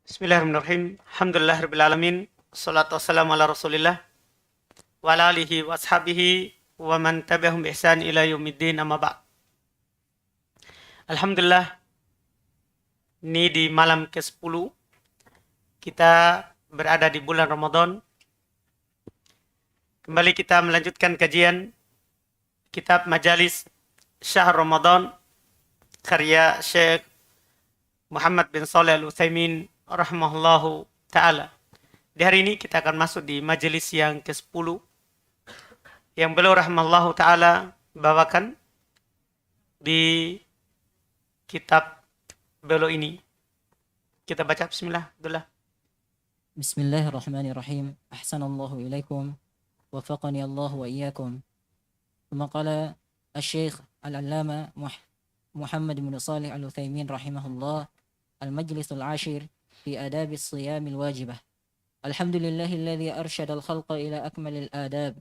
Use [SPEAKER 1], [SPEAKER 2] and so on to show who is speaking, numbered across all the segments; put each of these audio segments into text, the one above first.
[SPEAKER 1] Bismillahirrahmanirrahim. Alhamdulillahirabbil alamin. Wassalatu wassalamu ala Rasulillah wa ala alihi wa ashabihi wa man tabi'ahum bi ihsan ila yaumiddin amma ba'd. Alhamdulillah, ini di malam ke-10 kita berada di bulan Ramadan. Kembali kita melanjutkan kajian kitab Majalis Syahr Ramadan karya Syekh Muhammad bin Shalih Al-Utsaimin rahimahullahu ta'ala. Di hari ini kita akan masuk di majelis yang ke-10 yang beliau rahimahullahu ta'ala bawakan di kitab beliau ini. Kita baca bismillah, Abdullah.
[SPEAKER 2] Bismillahirrahmanirrahim. Ahsanallahu ilaikum. Wafaqani Allah wa iyyakum. ثم قال الشيخ العلامة محمد بن صالح العثيمين رحمه الله: المجلس العاشر في آداب الصيام الواجبة. الحمد لله الذي أرشد الخلق إلى أكمل الآداب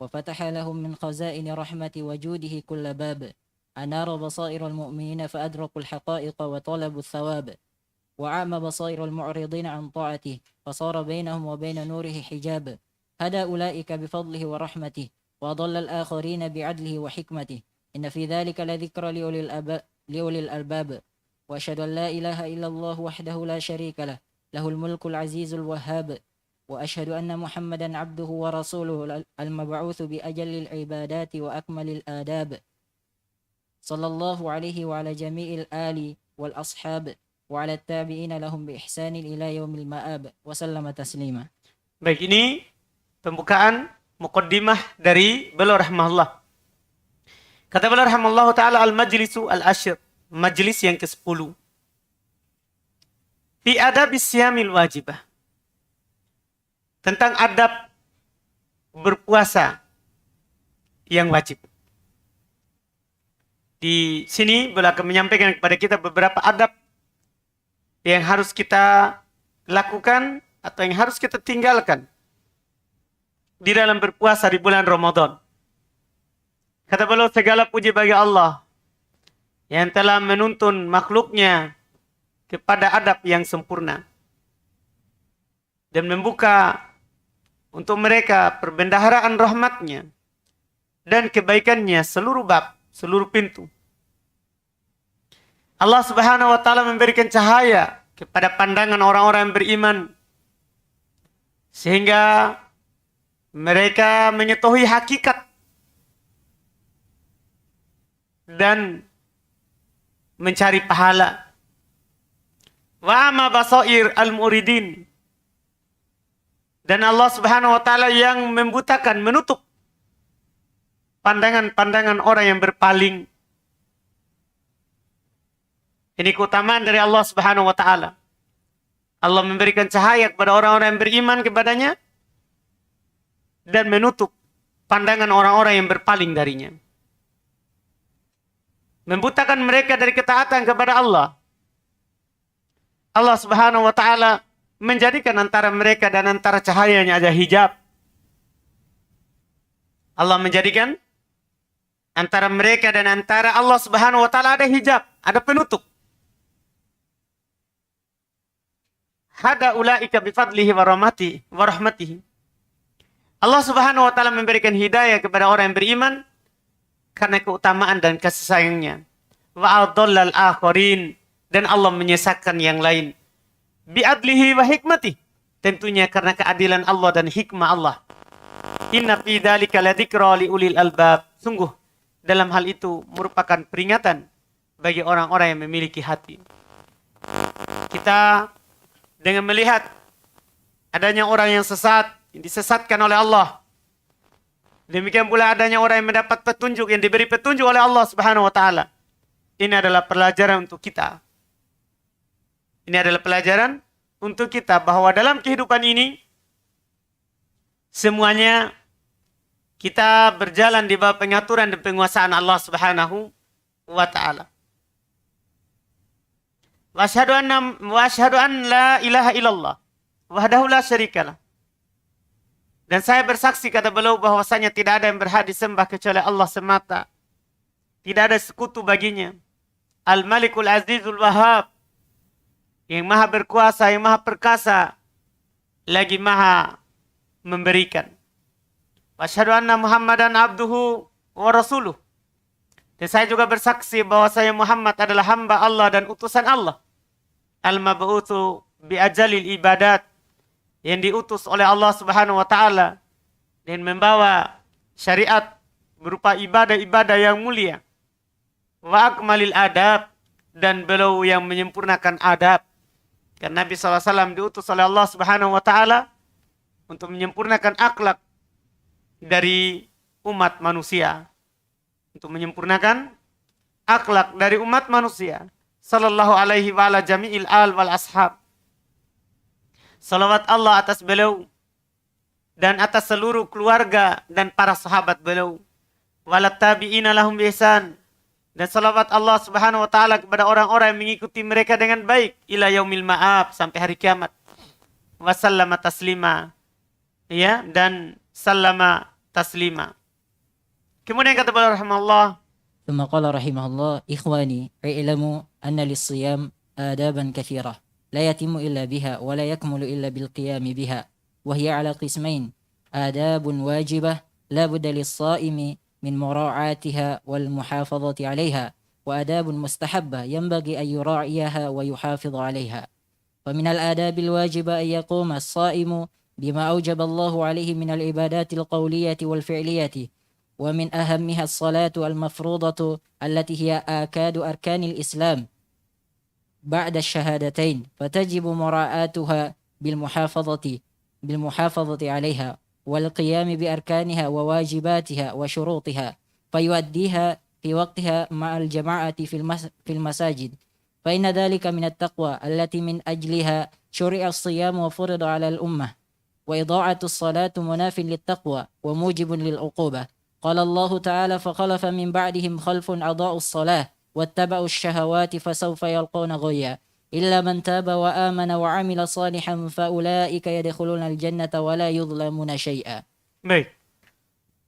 [SPEAKER 2] وفتح لهم من خزائن رحمة وجوده كل باب، أنار بصائر المؤمنين فأدركوا الحقائق وطلبوا الثواب، وعام بصائر المعرضين عن طاعته فصار بينهم وبين نوره حجاب، هدى أولئك بفضله ورحمته وأضل الآخرين بعدله وحكمته. إن في ذلك لذكر لأولي الألباب. وأشهد أن لا إله إلا الله وحده لا شريك له، له الملك العزيز الوهاب. وأشهد أن محمدا عبده ورسوله المبعوث بأجل العبادات وأكمل الآداب، صلى الله عليه وعلى جميع الآل والأصحاب وعلى التابعين لهم بإحسان إلى يوم المآب وسلم تسليما.
[SPEAKER 1] Baik, ini pembukaan muqaddimah dari beliau rahimahullah. Kata beliau rahimahullah ta'ala, al-majlisu al-ashir, majlis yang ke-10. Fi adabis siyamil wajibah, tentang adab berpuasa yang wajib. Di sini beliau akan menyampaikan kepada kita beberapa adab yang harus kita lakukan atau yang harus kita tinggalkan di dalam berpuasa di bulan Ramadan. Kata beliau, segala puji bagi Allah yang telah menuntun makhluknya kepada adab yang sempurna dan membuka untuk mereka perbendaharaan rahmatnya dan kebaikannya seluruh bab, seluruh pintu. Allah Subhanahu wa ta'ala memberikan cahaya kepada pandangan orang-orang yang beriman sehingga mereka mengetahui hakikat dan mencari pahala. Wa ama basair al-muridin, dan Allah Subhanahu wa ta'ala yang membutakan, menutup pandangan-pandangan orang yang berpaling. Ini keutamaan dari Allah Subhanahu wa ta'ala. Allah memberikan cahaya kepada orang-orang yang beriman kepadanya dan menutup pandangan orang-orang yang berpaling darinya. Membutakan mereka dari ketaatan kepada Allah. Allah Subhanahu wa ta'ala menjadikan antara mereka dan antara cahayanya ada hijab. Allah menjadikan antara mereka dan antara Allah Subhanahu wa ta'ala ada hijab, ada penutup. Hada ulaika bifadlihi wa rahmatihi. Allah Subhanahu wa ta'ala memberikan hidayah kepada orang yang beriman karena keutamaan dan kasih sayangnya. Wa adallal akharin, dan Allah menyesatkan yang lain. Bi'adlihi wa hikmati, tentunya karena keadilan Allah dan hikmah Allah. Inna fi dzalika ladzikra liulil albab. Sungguh dalam hal itu merupakan peringatan bagi orang-orang yang memiliki hati. Kita dengan melihat adanya orang yang sesat, yang disesatkan oleh Allah. Demikian pula adanya orang yang mendapat petunjuk, yang diberi petunjuk oleh Allah Subhanahu wa ta'ala. Ini adalah pelajaran untuk kita. Ini adalah pelajaran untuk kita bahwa dalam kehidupan ini semuanya kita berjalan di bawah pengaturan dan penguasaan Allah Subhanahu wa ta'ala. Wa asyhadu an la ilaha illallah wahdahu la syarikalah. Dan saya bersaksi, kata beliau, bahwasanya tidak ada yang berhak disembah kecuali Allah semata. Tidak ada sekutu baginya. Al-Malikul Azizul Wahhab, yang maha berkuasa, yang maha perkasa, lagi maha memberikan. Wa asyhadu anna Muhammadan abduhu wa rasuluh. Dan saya juga bersaksi bahwa saya Muhammad adalah hamba Allah dan utusan Allah. Al-mab'utsu bi ajalil ibadat, yang diutus oleh Allah Subhanahu wa taala dan membawa syariat berupa ibadah-ibadah yang mulia. Wa akmalil adab, dan beliau yang menyempurnakan adab. Karena Nabi SAW diutus oleh Allah Subhanahu wa taala untuk menyempurnakan akhlak dari umat manusia. Untuk menyempurnakan akhlak dari umat manusia. Sallallahu alaihi wa ala jami'il al wal ashab. Salawat Allah atas beliau dan atas seluruh keluarga dan para sahabat beliau. Walat tabi'ina lahum biihsan. Dan salawat Allah Subhanahu wa taala kepada orang-orang yang mengikuti mereka dengan baik ila yaumil ma'ab, sampai hari kiamat. Wa sallama taslima. Ya, dan sallama taslima. Kemudian kata beliau rahimahullah,
[SPEAKER 2] ثم قال رحمه الله: إخواني اعلموا أن للصيام آدابا كثيرة لا يتم إلا بها ولا يكمل إلا بالقيام بها، وهي على قسمين: آداب واجبة لا بد للصائم من مراعاتها والمحافظة عليها، وآداب مستحبة ينبغي أن يراعيها ويحافظ عليها. فمن الآداب الواجبة أن يقوم الصائم بما أوجب الله عليه من العبادات القولية والفعلية، ومن أهمها الصلاة المفروضة التي هي آكاد أركان الإسلام بعد الشهادتين، فتجب مراعاتها بالمحافظة عليها والقيام بأركانها وواجباتها وشروطها، فيؤديها في وقتها مع الجماعة في المساجد، فإن ذلك من التقوى التي من أجلها شرع الصيام وفرض على الأمة، وإضاعة الصلاة مناف للتقوى وموجب للعقوبة. قال الله تعالى: فخلف من بعدهم خلف أضاعوا الصلاة واتبعوا الشهوات فسوف يلقون غيا إلا من تاب وآمن وعمل صالحا فأولئك يدخلون الجنة ولا يظلمون شيئا.
[SPEAKER 1] baik.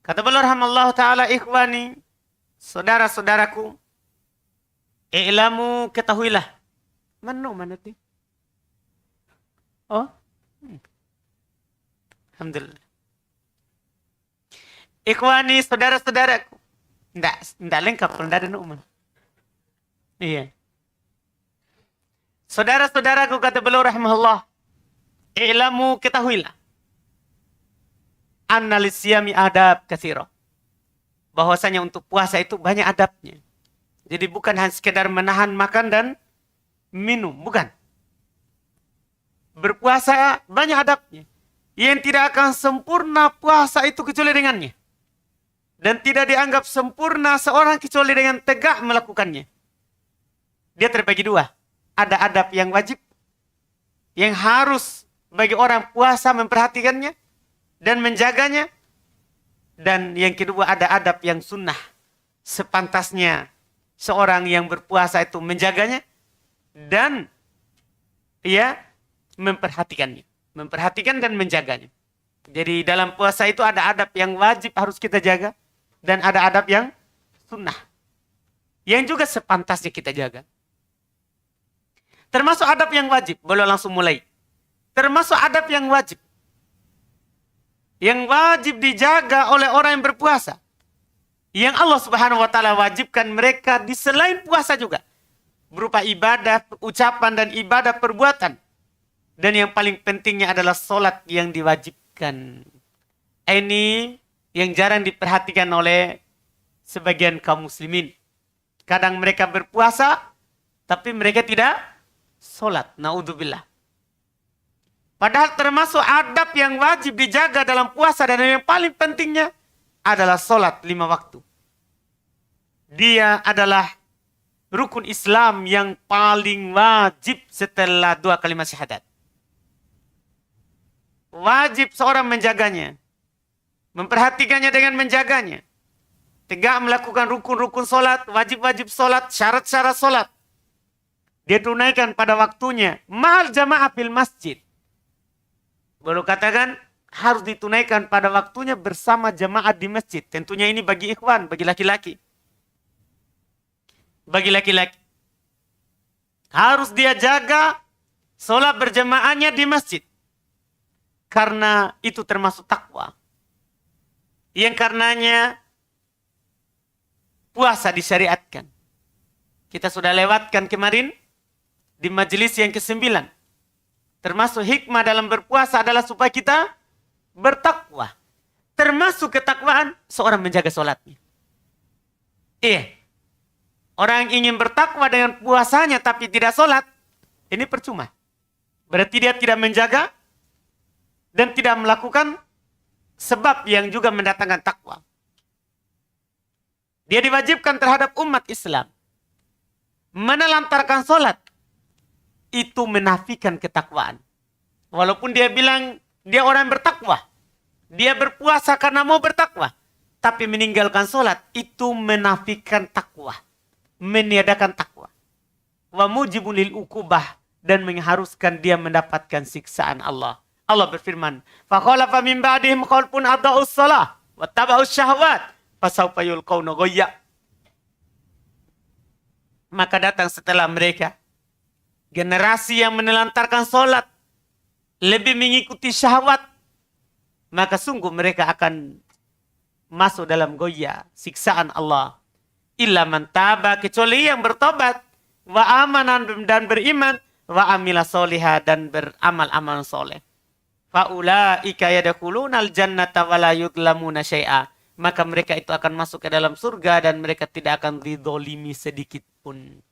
[SPEAKER 1] Kata beliau rahimahullah taala, ikhwani, saudara-saudaraku, i'lamu, ketahuilah. Mana tu? Oh. Alhamdulillah. Ikhwani, saudara-saudaraku. Enggak lengkap kalau enggak ada nu'man. Iya. Saudara-saudaraku, kata beliau rahimahullah, i'lamu, ketahuilah. Anna lisyami adab katsira. Bahwasanya untuk puasa itu banyak adabnya. Jadi bukan hanya sekedar menahan makan dan minum, bukan. Berpuasa banyak adabnya. Yang tidak akan sempurna puasa itu kecuali dengannya. Dan tidak dianggap sempurna seorang kecuali dengan tegak melakukannya. Dia terbagi dua. Ada adab yang wajib, yang harus bagi orang puasa memperhatikannya dan menjaganya. Dan yang kedua ada adab yang sunnah. Sepantasnya seorang yang berpuasa itu menjaganya dan memperhatikannya. Memperhatikan dan menjaganya. Jadi dalam puasa itu ada adab yang wajib harus kita jaga. Dan ada adab yang sunnah. Yang juga sepantasnya kita jaga. Termasuk adab yang wajib. Boleh langsung mulai. Termasuk adab yang wajib. Yang wajib dijaga oleh orang yang berpuasa. Yang Allah Subhanahu wa taala wajibkan mereka di selain puasa juga. Berupa ibadah, ucapan dan ibadah perbuatan. Dan yang paling pentingnya adalah sholat yang diwajibkan. Ini yang jarang diperhatikan oleh sebagian kaum muslimin. Kadang mereka berpuasa, tapi mereka tidak sholat. Na'udzubillah. Padahal termasuk adab yang wajib dijaga dalam puasa dan yang paling pentingnya adalah sholat 5 waktu. Dia adalah rukun Islam yang paling wajib setelah 2 kalimat syahadat. Wajib seorang menjaganya. Memperhatikannya dengan menjaganya. Tegak melakukan rukun-rukun solat, wajib-wajib solat, syarat-syarat solat. Dia tunaikan pada waktunya. Ma'al jamaah fil masjid. Baru katakan harus ditunaikan pada waktunya bersama jamaah di masjid. Tentunya ini bagi ikhwan, bagi laki-laki. Bagi laki-laki. Harus dia jaga Sholat berjamaahnya di masjid. Karena itu termasuk takwa. Yang karenanya puasa disyariatkan. Kita sudah lewatkan kemarin di majelis yang ke-9. Termasuk hikmah dalam berpuasa adalah supaya kita bertakwa. Termasuk ketakwaan seorang menjaga sholatnya. Iya. Orang yang ingin bertakwa dengan puasanya tapi tidak sholat, ini percuma. Berarti dia tidak menjaga dan tidak melakukan sebab yang juga mendatangkan takwa. Dia diwajibkan terhadap umat Islam. Menelantarkan sholat, itu menafikan ketakwaan. Walaupun dia bilang dia orang yang bertakwa. Dia berpuasa karena mau bertakwa. Tapi meninggalkan sholat, itu menafikan takwa. Meniadakan takwa. Wa mujibun lil ukubah. Dan mengharuskan dia mendapatkan siksaan Allah. Allah berfirman, فَخَلَفَ مِنْ بَعْدِهِمْ خَلْفٌ أَضَاعُوا الصَّلَاةَ وَاتَّبَعُوا الشَّهَوَاتِ فَسَوْفَ يُلْقَوْنَ غَيًّا. Maka datang setelah mereka generasi yang menelantarkan sholat, lebih mengikuti syahwat, maka sungguh mereka akan masuk dalam goya, siksaan Allah. Illa man taba, kecuali yang bertobat, wa amanan dan beriman, wa amila soliha dan beramal-amal soleh. Faulaika yadkhulunal jannata wa la yudlamuna syai'a. Maka mereka itu akan masuk ke dalam surga dan mereka tidak akan didolimi sedikit pun.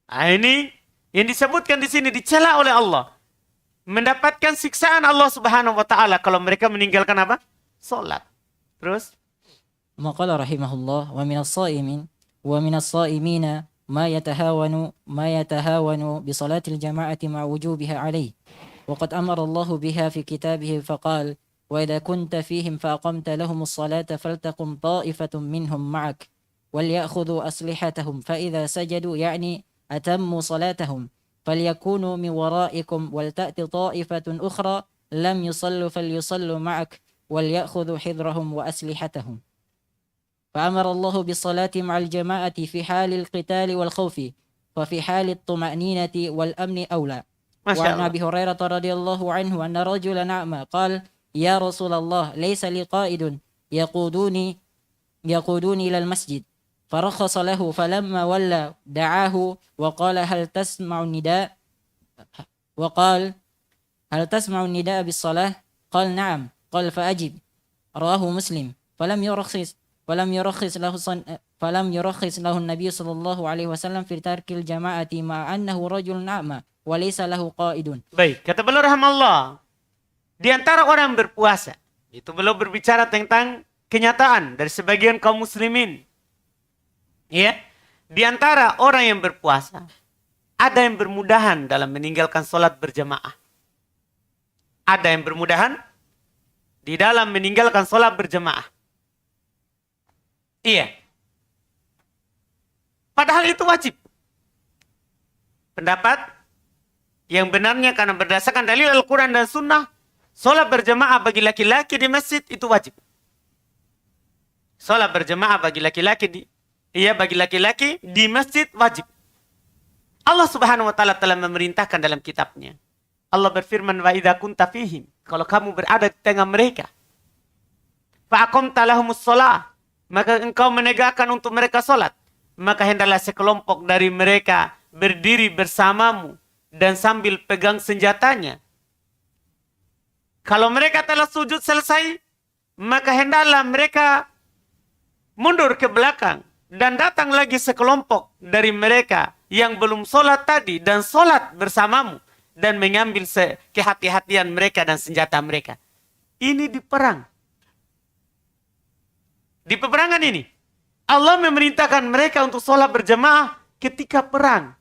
[SPEAKER 1] Nah, ini yang disebutkan di sini dicela oleh Allah. Mendapatkan siksaan Allah Subhanahu wa taala kalau mereka meninggalkan apa? Salat. Terus
[SPEAKER 2] وقال رحمه الله ومن الصائمين ما يتهاون بصلاة الجماعة مع وجوبها عليه وقد أمر الله بها في كتابه فقال وإذا كنت فيهم فأقمت لهم الصلاة فلتقم طائفة منهم معك وليأخذوا أسلحتهم فإذا سجدوا يعني أتموا صلاتهم فليكونوا من ورائكم ولتأت طائفة أخرى لم يصلوا فليصلوا معك وليأخذوا حذرهم وأسلحتهم. فأمر الله بالصلاة مع الجماعة في حال القتال والخوف وفي حال الطمأنينة والأمن أولى. وعن أبي هريرة رضي الله عنه أن رجلا أعمى قال يا رسول الله ليس لي قائد يقودوني إلى المسجد فرخص له فلما ولى دعاه وقال هل تسمع النداء بالصلاة قال نعم قال فأجب. رواه مسلم. فلم يرخص له النبي صلى الله عليه وسلم في ترك الجماعة مع أنه رجل أعمى وليس له قائد.
[SPEAKER 1] Baik, kata beliau rahimahullah, di antara orang berpuasa, itu beliau berbicara tentang kenyataan dari sebagian kaum muslimin. Ya, di antara orang yang berpuasa, ada yang bermudahan dalam meninggalkan sholat berjamaah. Ada yang bermudahan di dalam meninggalkan sholat berjamaah. Iya. Padahal itu wajib. Pendapat yang benarnya karena berdasarkan dalil Al-Quran dan Sunnah, sholat berjamaah bagi laki-laki di masjid itu wajib. Sholat berjamaah bagi laki-laki di masjid wajib. Allah Subhanahu wa taala telah memerintahkan dalam kitabnya. Allah berfirman, wa idza kunta fihim, kalau kamu berada di tengah mereka, fa aqamta lahumus shalah, maka engkau menegakkan untuk mereka salat, maka hendaklah sekelompok dari mereka berdiri bersamamu dan sambil pegang senjatanya. Kalau mereka telah sujud selesai, maka hendaklah mereka mundur ke belakang dan datang lagi sekelompok dari mereka yang belum sholat tadi dan sholat bersamamu dan mengambil kehati-hatian mereka dan senjata mereka. Ini di perang. Di peperangan ini, Allah memerintahkan mereka untuk sholat berjamaah ketika perang.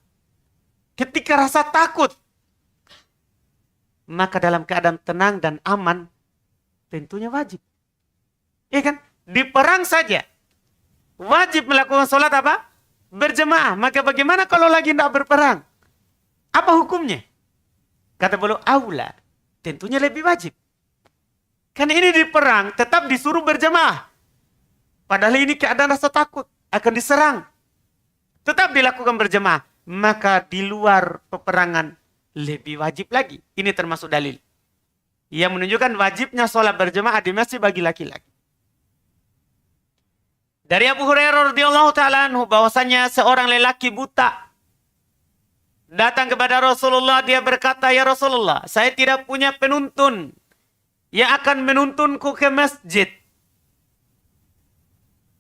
[SPEAKER 1] Ketika rasa takut. Maka dalam keadaan tenang dan aman, tentunya wajib. Iya kan? Di perang saja wajib melakukan sholat apa? Berjamaah. Maka bagaimana kalau lagi tidak berperang? Apa hukumnya? Kata beliau, aula. Tentunya lebih wajib. Karena ini di perang, tetap disuruh berjamaah. Padahal ini keadaan rasa takut. Akan diserang. Tetap dilakukan berjamaah. Maka di luar peperangan, lebih wajib lagi. Ini termasuk dalil yang menunjukkan wajibnya sholat berjamaah di masjid bagi laki-laki. Dari Abu Hurairah radhiyallahu taala anhu bahwasanya seorang lelaki buta datang kepada Rasulullah, dia berkata, "Ya Rasulullah, saya tidak punya penuntun yang akan menuntunku ke masjid."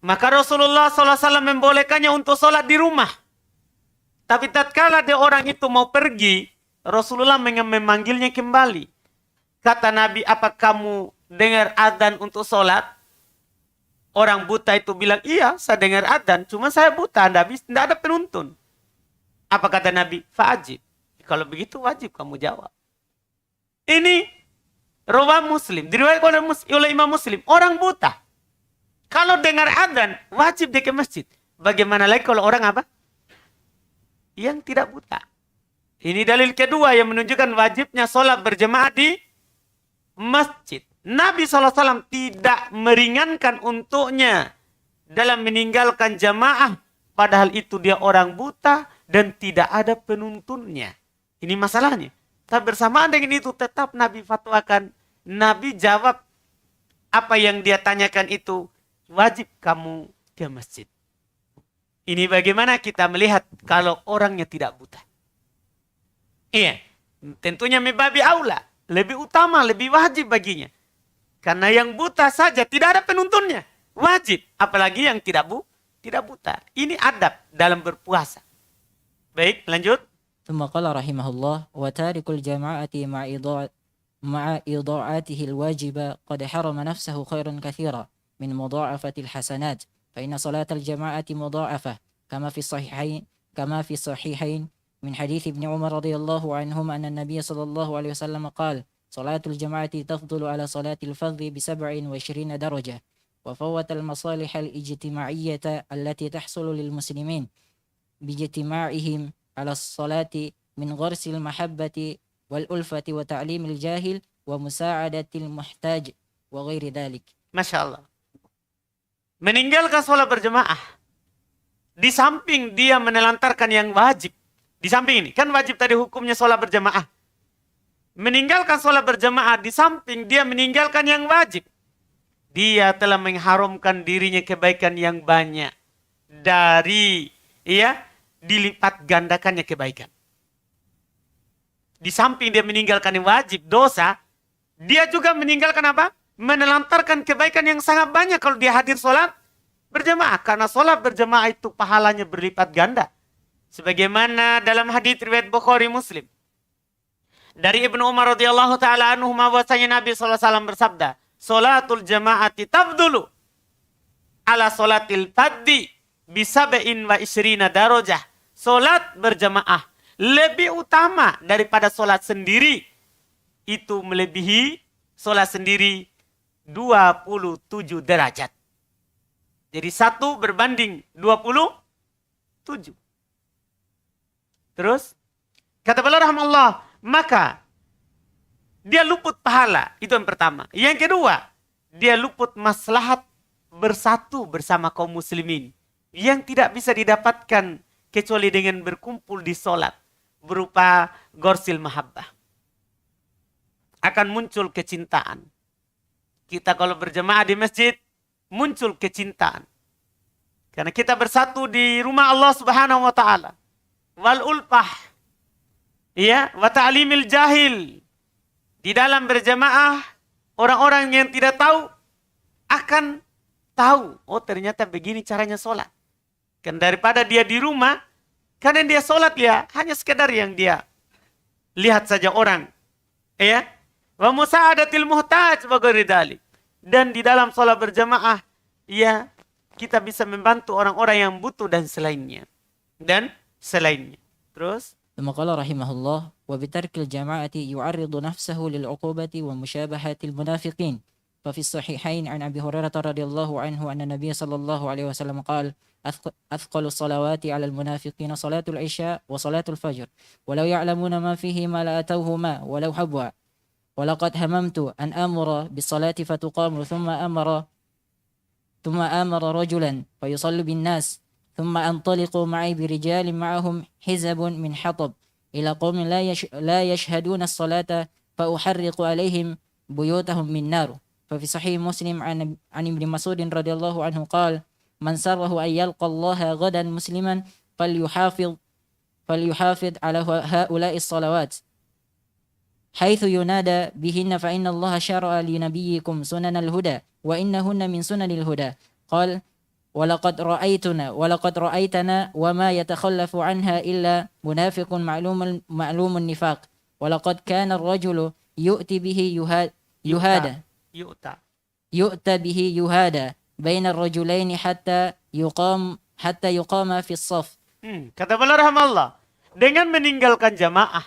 [SPEAKER 1] Maka Rasulullah SAW membolehkannya untuk sholat di rumah. Tapi tatkala dia orang itu mau pergi, Rasulullah memanggilnya kembali. Kata Nabi, "Apa kamu dengar adzan untuk sholat?" Orang buta itu bilang, "Iya, saya dengar adzan, cuma saya buta, tidak ada penuntun." Apa kata Nabi? "Fa'ajib." Kalau begitu wajib kamu jawab. Ini riwayat Muslim, diriwayatkan oleh Imam Muslim. Orang buta, kalau dengar adzan, wajib dia ke masjid. Bagaimana lagi kalau orang apa? Yang tidak buta. Ini dalil kedua yang menunjukkan wajibnya sholat berjamaah di masjid. Nabi SAW tidak meringankan untuknya dalam meninggalkan jamaah. Padahal itu dia orang buta dan tidak ada penuntunnya. Ini masalahnya. Tapi bersamaan dengan itu tetap Nabi fatwakan. Nabi jawab apa yang dia tanyakan itu. Wajib kamu ke masjid. Ini bagaimana kita melihat kalau orangnya tidak buta. Iya, tentunya mebabi aula. Lebih utama, lebih wajib baginya. Karena yang buta saja tidak ada penuntunnya. Wajib. Apalagi yang tidak buta. Ini adab dalam berpuasa. Baik, lanjut.
[SPEAKER 2] ثم قال رحمه الله وتارك الجماعة مع إضاعته الواجب قد حرم نفسه خيرا كثيرا من مضاعفة الحسنات فإن صلاة الجماعة مضاعفة كما في الصحيحين من حديث ابن عمر رضي الله عنهما أن النبي صلى الله عليه وسلم قال صلاة الجماعة تفضل على صلاة الفرد ب27 درجة وفوت المصالح الاجتماعية التي تحصل للمسلمين باجتماعهم على الصلاة من غرس المحبة والألفة وتعليم الجاهل ومساعدة المحتاج وغير ذلك.
[SPEAKER 1] Masya Allah. Meninggalkan sholat berjamaah. Di samping dia menelantarkan yang wajib. Di samping ini. Kan wajib tadi hukumnya sholat berjamaah. Meninggalkan sholat berjamaah. Di samping dia meninggalkan yang wajib. Dia telah mengharamkan dirinya kebaikan yang banyak. Dari dilipat gandakannya kebaikan. Di samping dia meninggalkan yang wajib, dosa. Dia juga meninggalkan apa? Menelantarkan kebaikan yang sangat banyak kalau dia hadir sholat berjamaah. Karena sholat berjamaah itu pahalanya berlipat ganda. Sebagaimana dalam hadits riwayat Bukhari Muslim. Dari Ibnu Umar radhiyallahu taala anhu bahwasanya Nabi SAW bersabda, "Sholatul jamaati tafdulu ala sholatil faddi bisab'in wa isrina darajah." Sholat berjamaah lebih utama daripada sholat sendiri. Itu melebihi sholat sendiri 27 derajat. Jadi 1 berbanding 27. Terus, kata beliau rahmatullah, maka dia luput pahala. Itu yang pertama. Yang kedua, dia luput maslahat bersatu bersama kaum muslimin. Yang tidak bisa didapatkan kecuali dengan berkumpul di sholat. Berupa gorsil mahabbah. Akan muncul kecintaan. Kita kalau berjamaah di masjid, muncul kecintaan. Karena kita bersatu di rumah Allah Subhanahu wa taala. Wal ulfah. Wa ta'limil jahil. Di dalam berjamaah, orang-orang yang tidak tahu akan tahu, oh ternyata begini caranya sholat. Kan daripada dia di rumah, karena dia sholat ya hanya sekedar yang dia lihat saja orang. Wa musa'adatil muhtaj wa ghairi dzalik. Dan di dalam sholat berjamaah, kita bisa membantu orang-orang yang butuh dan selainnya. Terus
[SPEAKER 2] ثم قال رحمه الله وبترك الجماعة يعرض نفسه للعقوبة ومشابهة المنافقين ففي الصحيحين عن أبي هريرة رضي الله عنه أن النبي صلى الله عليه وسلم قال أثقل الصلوات على المنافقين صلاة العشاء وصلاة الفجر ولو يعلمون ما فيهما لأتوهما ولو حبوا ولقد هممت أن أمر بالصلاة فتقام ثم آمر رجلا فيصلي بالناس ثم أنطلقوا معي برجال معهم حزب من حطب إلى قوم لا يشهدون الصلاة فأحرق عليهم بيوتهم من نار. ففي صحيح مسلم عن ابن مسعود رضي الله عنه قال: من سره أن يلقى الله غدا مسلما فليحافظ على هؤلاء الصلوات حيث ينادى بهن فإن الله شرع لنبيكم سنن الهدى وإنهن من سنن الهدى. قال: ولقد رأيتنا وما يتخلف عنها إلا منافق معلوم النفاق. ولقد كان الرجل يؤتي به يهادى بين الرجلين حتى يقام في الصف.
[SPEAKER 1] Kata beliau rahmatullah, dengan meninggalkan jamaah,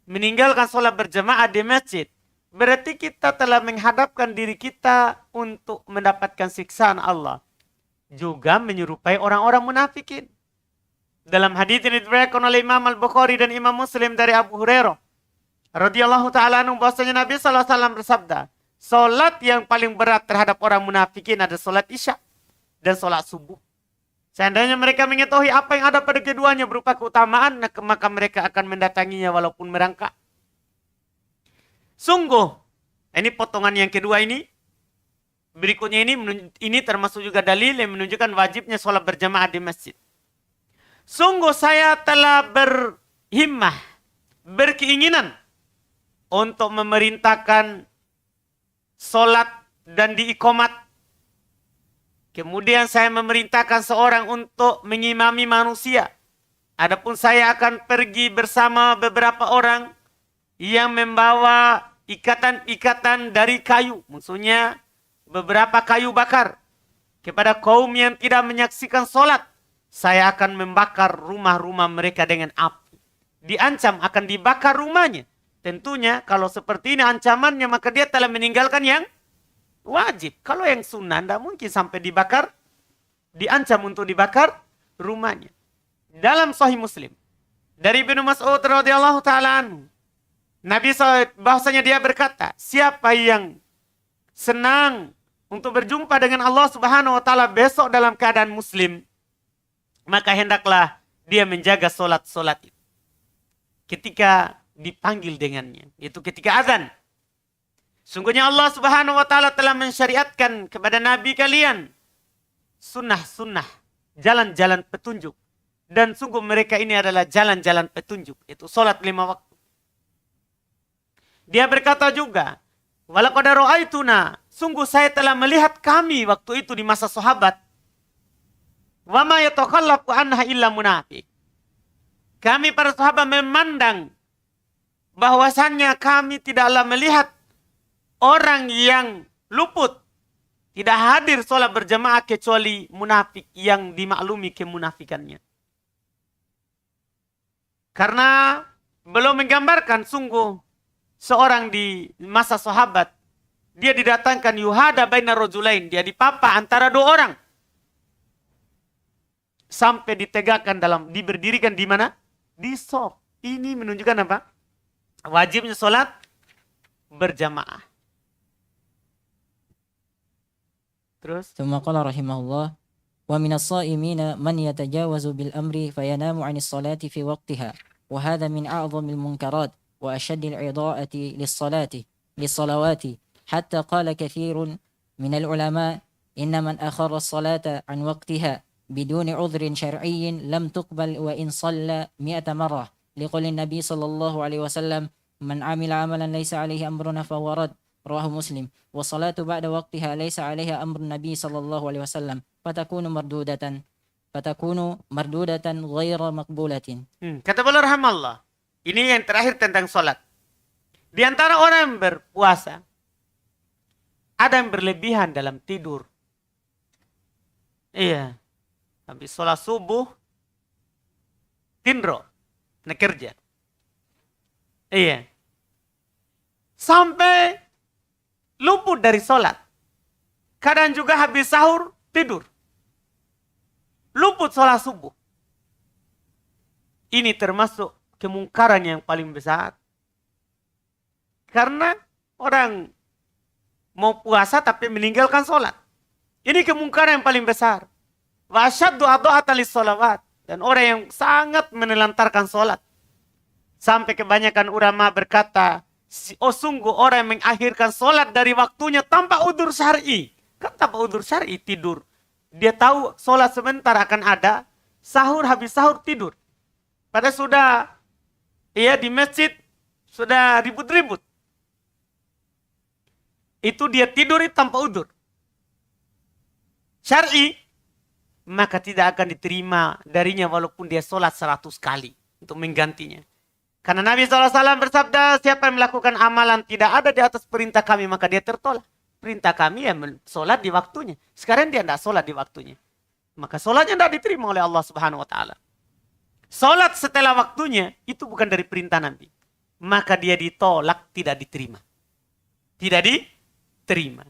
[SPEAKER 1] meninggalkan sholat berjamaah di masjid, berarti kita telah menghadapkan diri kita untuk mendapatkan siksaan Allah. Juga menyerupai orang-orang munafikin. Dalam hadits ini diriwayatkan oleh Imam Al-Bukhari dan Imam Muslim dari Abu Hurairah radhiyallahu ta'ala anhu, bahwasanya Nabi SAW bersabda, sholat yang paling berat terhadap orang munafikin adalah sholat isya dan sholat subuh. Seandainya mereka mengetahui apa yang ada pada keduanya berupa keutamaan, maka mereka akan mendatanginya walaupun merangkak. Sungguh, ini potongan yang kedua ini. Berikutnya ini termasuk juga dalil yang menunjukkan wajibnya sholat berjamaah di masjid. Sungguh saya telah berhimmah, berkeinginan untuk memerintahkan sholat dan diikomat. Kemudian saya memerintahkan seorang untuk mengimami manusia. Adapun saya akan pergi bersama beberapa orang yang membawa ikatan-ikatan dari kayu. Maksudnya beberapa kayu bakar. Kepada kaum yang tidak menyaksikan sholat, saya akan membakar rumah-rumah mereka dengan api. Diancam akan dibakar rumahnya. Tentunya kalau seperti ini ancamannya, maka dia telah meninggalkan yang wajib. Kalau yang sunnah tidak mungkin sampai dibakar, diancam untuk dibakar rumahnya. Dalam Sahih Muslim dari Ibnu Mas'ud radhiyallahu ta'ala anhu, Nabi SAW bahwasanya dia berkata, siapa yang senang untuk berjumpa dengan Allah Subhanahu wa taala besok dalam keadaan muslim, maka hendaklah dia menjaga solat-solat itu ketika dipanggil dengannya, itu ketika azan. Sungguhnya Allah Subhanahu wa taala telah mensyariatkan kepada nabi kalian sunnah-sunnah, jalan-jalan petunjuk. Dan sungguh mereka ini adalah jalan-jalan petunjuk, itu salat 5 waktu. Dia berkata juga, walaqad ra'aituna, sungguh saya telah melihat kami waktu itu di masa sahabat. Wa ma yatakhallafu anha illa munafiq. Kami para sahabat memandang bahwasannya kami tidaklah melihat orang yang luput, tidak hadir sholat berjamaah kecuali munafik yang dimaklumi kemunafikannya. Karena belum menggambarkan sungguh seorang di masa sahabat, dia didatangkan yuhada baina rajulain, dia dipapa antara 2 orang. Sampai ditegakkan diberdirikan di mana? Di shaf. Ini menunjukkan apa? Wajibnya sholat berjamaah. Terus?
[SPEAKER 2] ثم قال رحمه الله: ومن الصائمين من يتجاوز بالأمر فينام عن الصلاة في وقتها وهذا من أعظم المنكرات وأشد العضاءة للصلوات حتى قال كثير من العلماء إن من أخر الصلاة عن وقتها بدون عذر شرعي لم تقبل وإن صلى 100 مرة لقول النبي صلى الله عليه وسلم: من عمل عملا ليس عليه أمرنا فهو رد. رواه مسلم. والصلاة بعد وقتها ليس عليها أمر النبي صلى الله عليه وسلم فتكون مردودة غير مقبولة.
[SPEAKER 1] Kata beliau rahmatullah, ini yang terakhir tentang sholat. Di antara orang yang berpuasa, ada yang berlebihan dalam tidur. Iya, habis sholat subuh, tindro, nak kerja. Iya, sampai luput dari sholat. Kadang juga habis sahur, tidur. Luput sholat subuh. Ini termasuk kemungkaran yang paling besar. Karena orang mau puasa tapi meninggalkan sholat. Ini kemungkaran yang paling besar. Wa asyaddu adha'atan lis-shalawat. Dan orang yang sangat menelantarkan sholat. Sampai kebanyakan ulama berkata, oh sungguh orang yang mengakhirkan sholat dari waktunya tanpa udzur syar'i. Kan tanpa udzur syar'i tidur. Dia tahu sholat sebentar akan ada, sahur habis sahur tidur. Padahal sudah di masjid sudah ribut-ribut. Itu dia tidur tanpa udzur syar'i, maka tidak akan diterima darinya walaupun dia sholat 100 kali untuk menggantinya. Karena Nabi SAW bersabda, siapa yang melakukan amalan tidak ada di atas perintah kami, maka dia tertolak. Perintah kami ya sholat di waktunya. Sekarang dia tidak sholat di waktunya. Maka sholatnya tidak diterima oleh Allah Subhanahu Wa Taala. Sholat setelah waktunya itu bukan dari perintah Nabi. Maka dia ditolak, tidak diterima. Tidak diterima.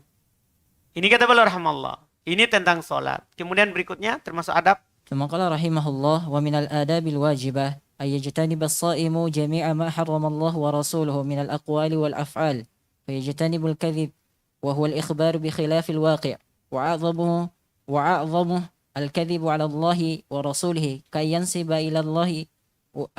[SPEAKER 1] Ini kata beliau rahimahullah. Ini tentang sholat. Kemudian berikutnya termasuk adab.
[SPEAKER 2] ثم قال رحمه الله ومن الآداب الواجبة أن يجتنب الصائم جميع ما حرم الله ورسوله من الأقوال والأفعال فيجتنب الكذب وهو الإخبار بخلاف الواقع وأعظمه الكذب على الله ورسوله كي ينسب إلى الله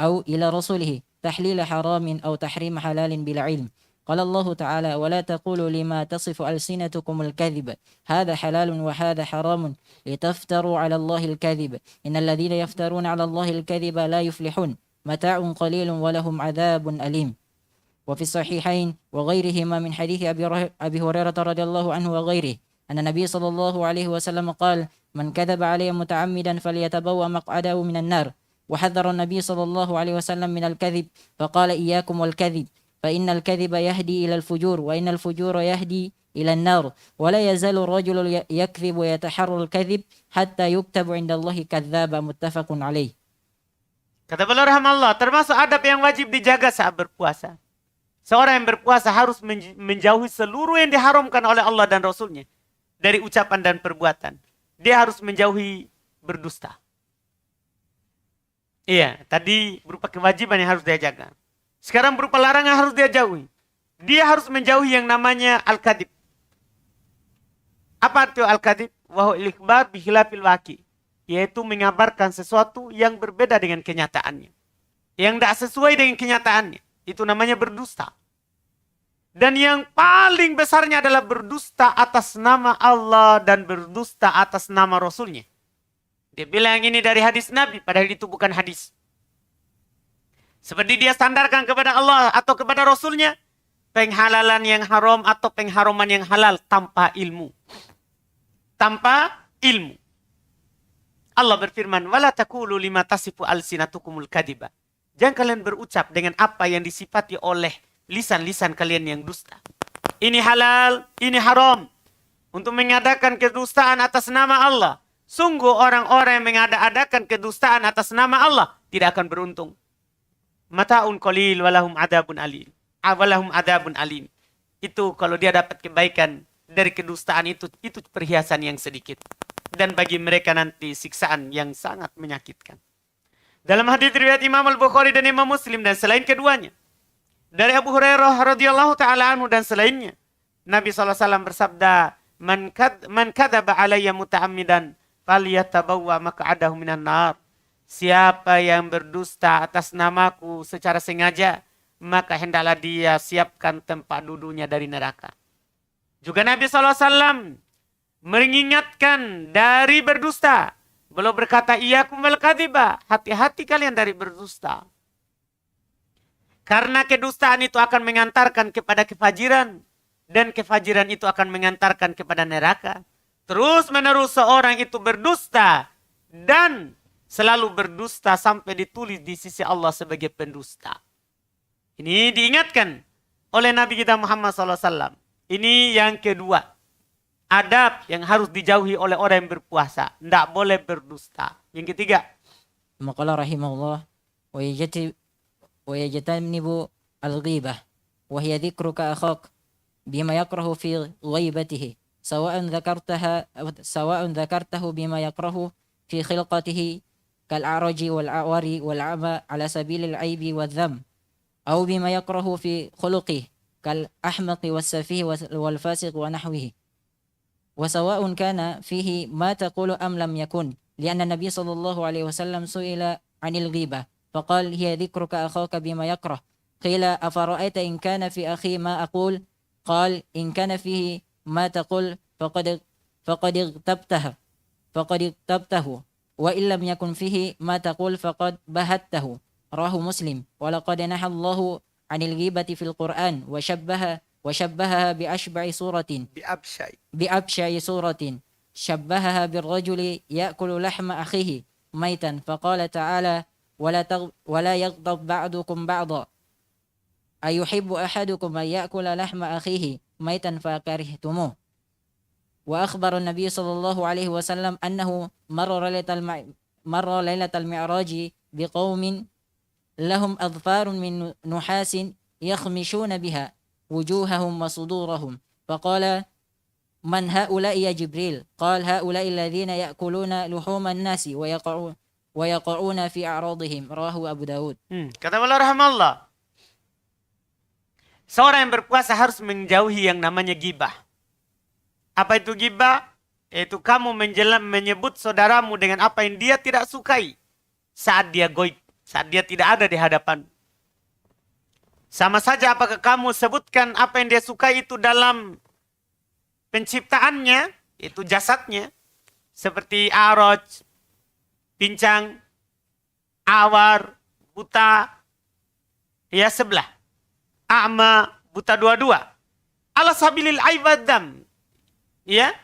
[SPEAKER 2] أو إلى رسوله تحليل حرام أو تحريم حلال بلا علم. قال الله تعالى ولا تقولوا لما تصف ألسنتكم الكذب هذا حلال وهذا حرام لتفتروا على الله الكذب إن الذين يفترون على الله الكذب لا يفلحون متاع قليل ولهم عذاب أليم. وفي الصحيحين وغيرهما من حديث أبي هريرة رضي الله عنه وغيره أن النبي صلى الله عليه وسلم قال من كذب علي متعمدا فليتبوأ مقعده من النار. وحذر النبي صلى الله عليه وسلم من الكذب فقال إياكم والكذب فإن الكذب يهدي إلى الفجور وإن الفجور يهدي إلى النار ولا يزال الرجل يكذب ويتحرى الكذب حتى يكتب عند الله كذابا متفق عليه.
[SPEAKER 1] Kata beliau rahimahullah, termasuk adab yang wajib dijaga saat berpuasa. Seorang yang berpuasa harus menjauhi seluruh yang diharamkan oleh Allah dan Rasulnya. Dari ucapan dan perbuatan. Dia harus menjauhi berdusta. Iya, tadi berupa kewajiban yang harus dia jaga. Sekarang berupa larangan harus dia jauhi. Dia harus menjauhi yang namanya al-kadhib. Apa arti al-kadhib? Wa huwa al-ikhbar bi khilafil waqi'. Yaitu mengabarkan sesuatu yang berbeda dengan kenyataannya. Yang tidak sesuai dengan kenyataannya. Itu namanya berdusta. Dan yang paling besarnya adalah berdusta atas nama Allah dan berdusta atas nama Rasulnya. Dia bilang ini dari hadis Nabi, padahal itu bukan hadis. Seperti dia sandarkan kepada Allah atau kepada Rasulnya, penghalalan yang haram atau pengharaman yang halal tanpa ilmu. Tanpa ilmu. Allah berfirman, "Wala taqulu lima tasifu alsinatukumul kadiba." Jangan kalian berucap dengan apa yang disifati oleh lisan-lisan kalian yang dusta. Ini halal, ini haram. Untuk mengadakan kedustaan atas nama Allah. Sungguh orang-orang yang mengada-adakan kedustaan atas nama Allah tidak akan beruntung. Mata'un qalil walahum adabun alim. Walahum adabun alim. Itu kalau dia dapat kebaikan dari kedustaan itu perhiasan yang sedikit. Dan bagi mereka nanti siksaan yang sangat menyakitkan. Dalam hadis riwayat Imam Al-Bukhari dan Imam Muslim dan selain keduanya. Dari Abu Hurairah radhiyallahu taala anhu dan selainnya. Nabi SAW bersabda, Man kadzaba alayya muta'ammidan falyatabawwa maq'adahu minan nar. Siapa yang berdusta atas namaku secara sengaja, maka hendaklah dia siapkan tempat duduknya dari neraka. Juga Nabi SAW mengingatkan dari berdusta. Beliau berkata, iyyakum wal kadziba, hati-hati kalian dari berdusta. Karena kedustaan itu akan mengantarkan kepada kefajiran. Dan kefajiran itu akan mengantarkan kepada neraka. Terus menerus seorang itu berdusta. Dan selalu berdusta sampai ditulis di sisi Allah sebagai pendusta. Ini diingatkan oleh Nabi kita Muhammad SAW. Ini yang kedua. Adab yang harus dijauhi oleh orang yang berpuasa. Tidak boleh berdusta. Yang ketiga.
[SPEAKER 2] Maqala rahimahullah wa yajtanibu al-ghibah wa hiya dhikruka akhak bima yakrahu fi ghaibatihi sawa'an dhakartahu bima yakrahu fi khilqatihi كالأعرج والأعور والأعمى على سبيل العيب والذم أو بما يكره في خلقه كالأحمق والسفيه والفاسق ونحوه وسواء كان فيه ما تقول أم لم يكن لأن النبي صلى الله عليه وسلم سئل عن الغيبة فقال هي ذكرك أخاك بما يكره. قيل أفرأيت إن كان في أخي ما أقول؟ قال إن كان فيه ما تقول فقد اغتبته وإن لم يكن فيه ما تقول فقد بهته. رواه مسلم. ولقد نهى الله عن الغيبة في القرآن وشبهها بأبشع صورة شبهها بالرجل يأكل لحم أخيه ميتا، فقال تعالى ولا يغضب بعضكم بعضا أيحب أحدكم أن يأكل لحم أخيه ميتا فكرهتموه. وأخبر النبي صلى الله عليه وسلم أنه مر ليلة المعراج بقوم لهم أظفار من نحاس يخمشون بها وجوههم وصدورهم، فقال من هؤلاء يا جبريل؟ قال هؤلاء الذين يأكلون لحوم الناس ويقعون في أعراضهم. رواه أبو داود.
[SPEAKER 1] Kata Allah rahmatullah, seorang yang berpuasa harus menjauhi yang namanya gibah. Apa itu gibah? Yaitu kamu menyebut saudaramu dengan apa yang dia tidak sukai saat dia goib, saat dia tidak ada di hadapan. Sama saja apakah kamu sebutkan apa yang dia sukai itu dalam penciptaannya, itu jasadnya, seperti aroj, pincang, awar, buta, ya sebelah, a'ma, buta dua-dua, ala sabilil aibadam, ya,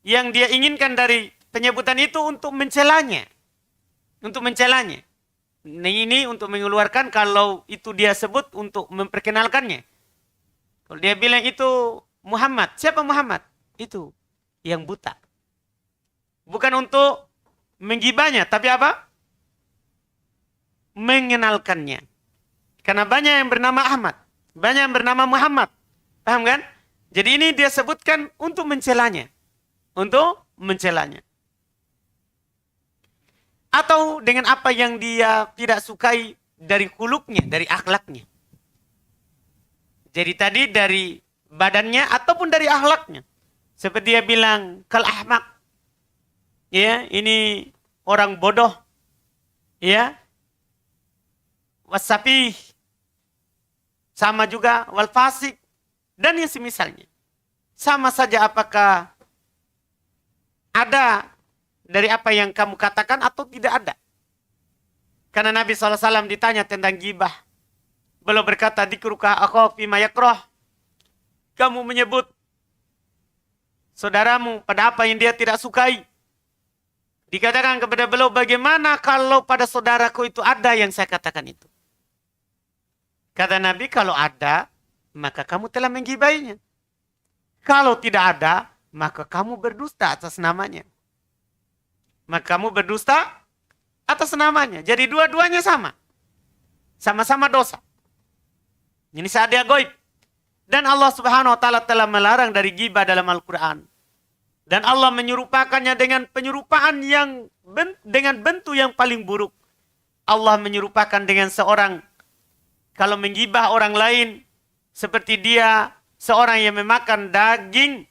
[SPEAKER 1] yang dia inginkan dari penyebutan itu untuk mencelanya, Ini untuk mengeluarkan kalau itu dia sebut untuk memperkenalkannya. Kalau dia bilang itu Muhammad, siapa Muhammad? Itu yang buta. Bukan untuk menggibahnya, tapi apa? Mengenalkannya. Karena banyak yang bernama Ahmad, banyak yang bernama Muhammad. Paham kan? Jadi ini dia sebutkan untuk mencelanya. Atau dengan apa yang dia tidak sukai dari kuluknya, dari akhlaknya. Jadi tadi dari badannya ataupun dari akhlaknya. Seperti dia bilang, kal ahmak. Ya, ini orang bodoh. Ya. Wasafih. Sama juga wal fasik. Dan yang semisalnya. Sama saja apakah ada dari apa yang kamu katakan atau tidak ada. Karena Nabi SAW ditanya tentang gibah. Beliau berkata, dikruka akhaf bima yakrah. Kamu menyebut saudaramu pada apa yang dia tidak sukai. Dikatakan kepada beliau, bagaimana kalau pada saudaraku itu ada yang saya katakan itu? Kata Nabi, kalau ada, maka kamu telah menggibainya. Kalau tidak ada, maka kamu berdusta atas namanya. Maka kamu berdusta atas namanya. Jadi dua-duanya sama. Sama-sama dosa. Ini saat dia goib. Dan Allah Subhanahu wa taala telah melarang dari ghibah dalam Al-Qur'an. Dan Allah menyerupakannya dengan penyerupaan yang dengan bentuk yang paling buruk. Allah menyerupakan dengan seorang kalau menggibah orang lain seperti dia seorang yang memakan daging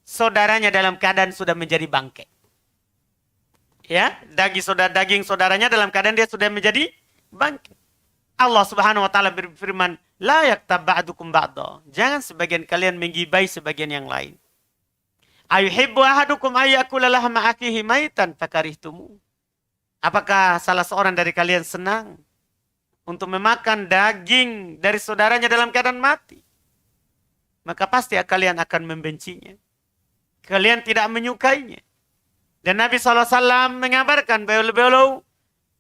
[SPEAKER 1] saudaranya dalam keadaan sudah menjadi bangkai. Ya, daging saudaranya dalam keadaan dia sudah menjadi bangkai. Allah Subhanahu wa taala berfirman, la yaktab ba'dukum ba'da. Jangan sebagian kalian menggibai sebagian yang lain. Ayuhibbu ahadukum ayyakula lahma akhihi maitan fakarihtumu. Apakah salah seorang dari kalian senang untuk memakan daging dari saudaranya dalam keadaan mati? Maka pasti kalian akan membencinya. Kalian tidak menyukainya. Dan Nabi SAW mengabarkan beliau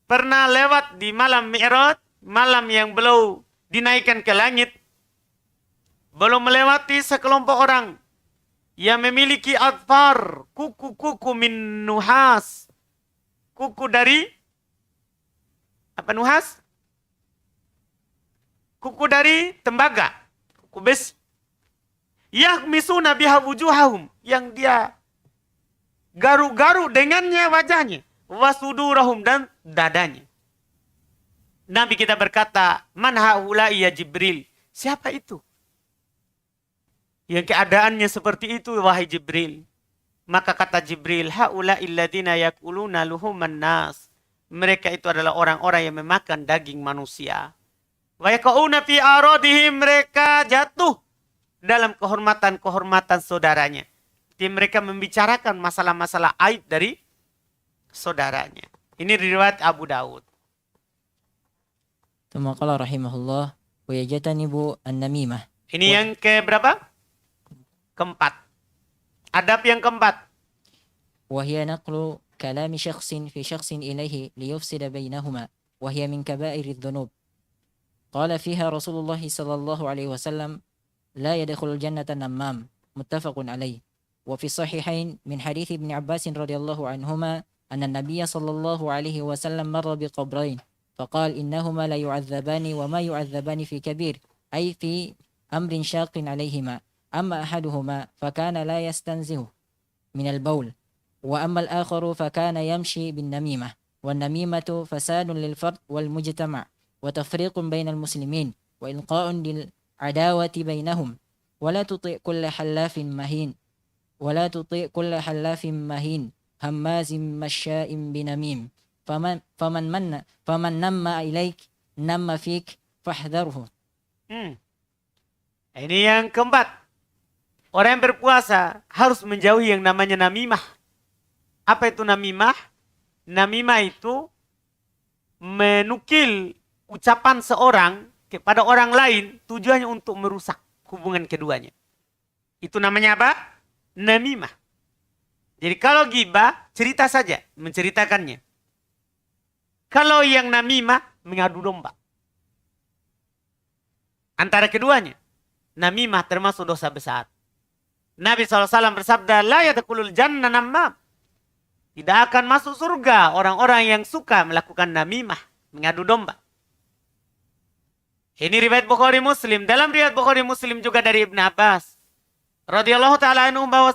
[SPEAKER 1] pernah lewat di malam Mi'raj, malam yang beliau dinaikkan ke langit. Beliau melewati sekelompok orang yang memiliki adfar, kuku-kuku min nuhas. Kuku dari apa nuhas? Kuku dari tembaga, kuku besi. Yakhmisuna biha wujuhahum, yang dia garu-garu dengannya wajahnya, wasudurahum, dan dadanya. Nabi kita berkata, man haula'i ya Jibril? Siapa itu? Yang keadaannya seperti itu, wahai Jibril. Maka kata Jibril, haula'il ladina yakuluna luhuman nas mereka itu adalah orang-orang yang memakan daging manusia. Wa yaqauna fi aradihim, mereka jatuh dalam kehormatan-kehormatan saudaranya. Jadi mereka membicarakan masalah-masalah aib dari saudaranya. Ini riwayat Abu Daud.
[SPEAKER 2] ثم قال رحمه الله ويجتنب النميمة.
[SPEAKER 1] Ini yang keberapa? Keempat. Adab yang keempat.
[SPEAKER 2] وهي نقل كلام شخص في شخص إليه ليفسد بينهما وهي من كبائر الذنوب. قال فيها رسول الله صلى الله عليه وسلم لا يدخل الجنة النمام متفق عليه. وفي الصحيحين من حديث ابن عباس رضي الله عنهما أن النبي صلى الله عليه وسلم مر بقبرين فقال إنهما لا يعذبان وما يعذبان في كبير أي في أمر شاق عليهما أما أحدهما فكان لا يستنزه من البول وأما الآخر فكان يمشي بالنميمة والنميمة فساد للفرد والمجتمع وتفريق بين المسلمين وإلقاء للعداوة بينهم ولا تطيع كل حلاف مهين هماز مشاء بنميم فمن نم إليك نم فيك فاحذره.
[SPEAKER 1] Ini yang keempat. Orang yang berpuasa harus menjauhi yang namanya namimah. Apa itu namimah? Namimah itu menukil ucapan seorang kepada orang lain tujuannya untuk merusak hubungan keduanya. Itu namanya apa? Namimah. Jadi kalau ghibah, cerita saja, menceritakannya. Kalau yang namimah, mengadu domba. Antara keduanya, namimah termasuk dosa besar. Nabi SAW bersabda, la yadkhulul jannah nammam. Tidak akan masuk surga orang-orang yang suka melakukan namimah, mengadu domba. Ini riwayat Bukhari Muslim. Dalam riwayat Bukhari Muslim juga dari Ibn Abbas radhiyallahu taala anhuma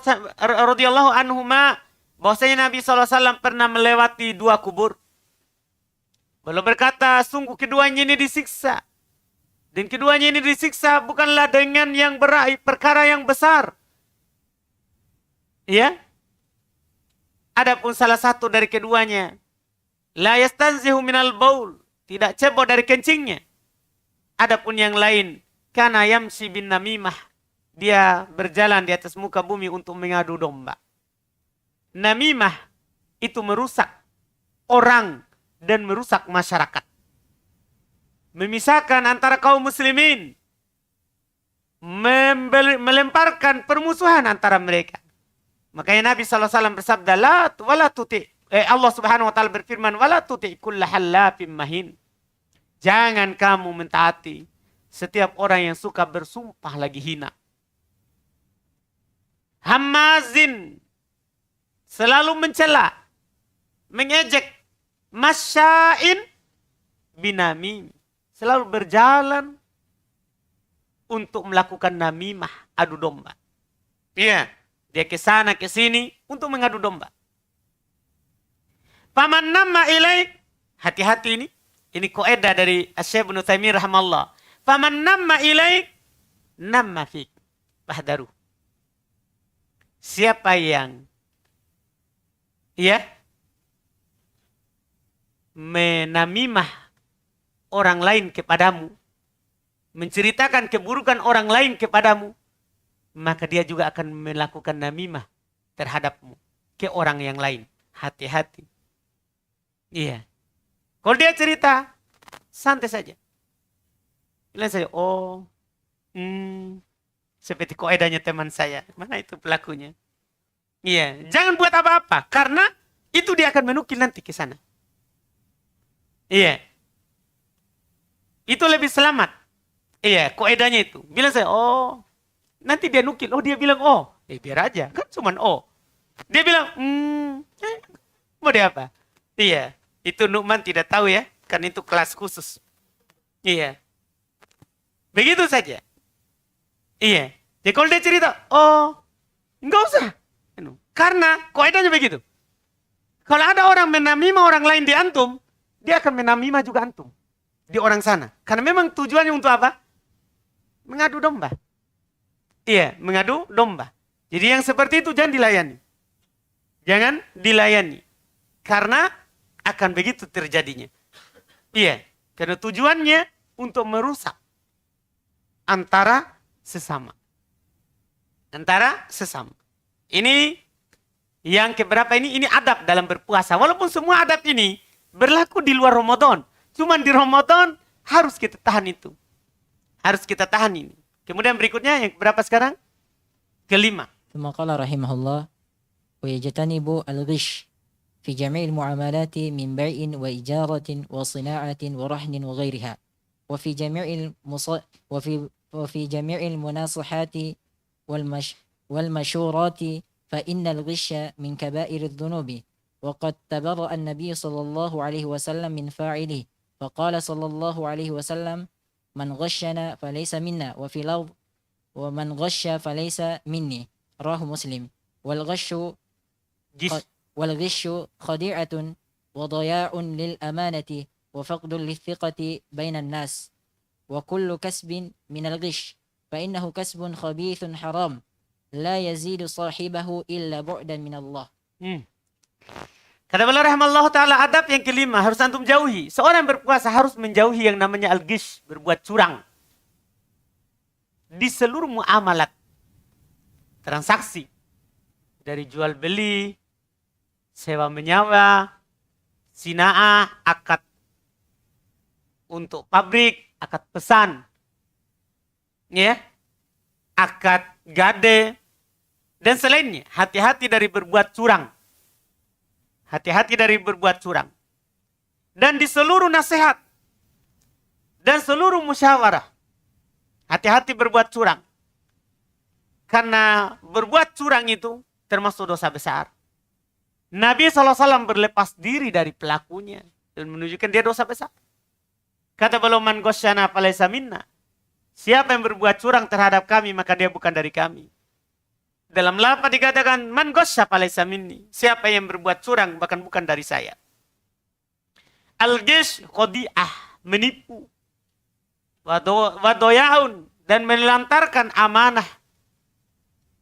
[SPEAKER 1] bahwasanya Nabi SAW pernah melewati dua kubur. Beliau berkata, sungguh keduanya ini disiksa. Dan keduanya ini disiksa bukanlah dengan yang perkara yang besar. Ya. Adapun salah satu dari keduanya, la yastanzihu minal baul, tidak cebok dari kencingnya. Adapun yang lain, kana yamsi bin namimah, dia berjalan di atas muka bumi untuk mengadu domba. Namimah itu merusak orang dan merusak masyarakat. Memisahkan antara kaum muslimin. Melemparkan permusuhan antara mereka. Makanya Nabi SAW bersabda, Allah Subhanahu wa taala berfirman, wala tuti kulla hallafin mahin. Jangan kamu mentaati setiap orang yang suka bersumpah lagi hina. Hamazin, selalu mencela, mengejek, masya'in binamim, selalu berjalan untuk melakukan namimah, adu domba. Iya, dia ke sana ke sini untuk mengadu domba. Paman nama ilaik, hati-hati ini. Ini kaidah dari Syekh Ibnu Taimiyah rahimahullah. Faman namma ilaik namma fik. Fahdaru. Siapa yang menamimah orang lain kepadamu, menceritakan keburukan orang lain kepadamu, maka dia juga akan melakukan namimah terhadapmu ke orang yang lain. Hati-hati. Iya. Kalau dia cerita, santai saja. Bilang saja, seperti kaidahnya teman saya. Mana itu pelakunya? Iya, jangan buat apa-apa. Karena itu dia akan menukil nanti ke sana. Iya. Itu lebih selamat. Iya, kaidahnya itu. Bilang saya, nanti dia nukil. Dia bilang, biar aja. Kan cuman Dia bilang, mau dia apa? Iya. Itu Nu'man tidak tahu ya. Kan itu kelas khusus. Iya. Begitu saja. Iya. Jadi kalau dia cerita, enggak usah. Karena kaidahnya begitu. Kalau ada orang menamimah orang lain di antum, dia akan menamimah juga antum. Di orang sana. Karena memang tujuannya untuk apa? Mengadu domba. Iya, mengadu domba. Jadi yang seperti itu jangan dilayani. Jangan dilayani. Karena akan begitu terjadinya. Iya, karena tujuannya untuk merusak antara sesama. Antara sesama. Ini yang keberapa ini adab dalam berpuasa. Walaupun semua adab ini berlaku di luar Ramadan. Cuman di Ramadan harus kita tahan itu. Harus kita tahan ini. Kemudian berikutnya yang berapa sekarang? Kelima.
[SPEAKER 2] ثم قال رحمه الله ويجتنب الغش في جميع المعاملات من بيع وإجارة وصناعة ورهن وغيرها وفي جميع وفي جميع المناصحات والمشورات فإن الغش من كبائر الذنوب وقد تبرأ النبي صلى الله عليه وسلم من فاعله فقال صلى الله عليه وسلم من غشنا فليس منا وفي لفظ ومن غش فليس مني رواه مسلم
[SPEAKER 1] Jis.
[SPEAKER 2] والغش خديعة وضياع للأمانة وفقد للثقة بين الناس وكل كسب من الغش فإنه كسب خبيث حرام لا يزيد صاحبه إلا بعدا من الله.
[SPEAKER 1] Kata beliau rahimallahu ta'ala, adab yang kelima harus antum jauhi. Seorang berpuasa harus menjauhi yang namanya al-ghish, berbuat curang. Di seluruh muamalat, transaksi, dari jual beli, sewa menyewa, sina'ah, akad untuk pabrik, akad pesan, ya, akad gade, dan selainnya. Hati-hati dari berbuat curang. Hati-hati dari berbuat curang. Dan di seluruh nasihat dan seluruh musyawarah, hati-hati berbuat curang. Karena berbuat curang itu termasuk dosa besar. Nabi SAW berlepas diri dari pelakunya dan menunjukkan dia dosa besar. Kata beliau, man ghasyana falaysa minna. Siapa yang berbuat curang terhadap kami, maka dia bukan dari kami. Dalam lafaz dikatakan, man ghasya falaysa minni. Siapa yang berbuat curang, bahkan bukan dari saya. Al-ghish khadi'ah, menipu. Wadoyaun, dan menelantarkan amanah.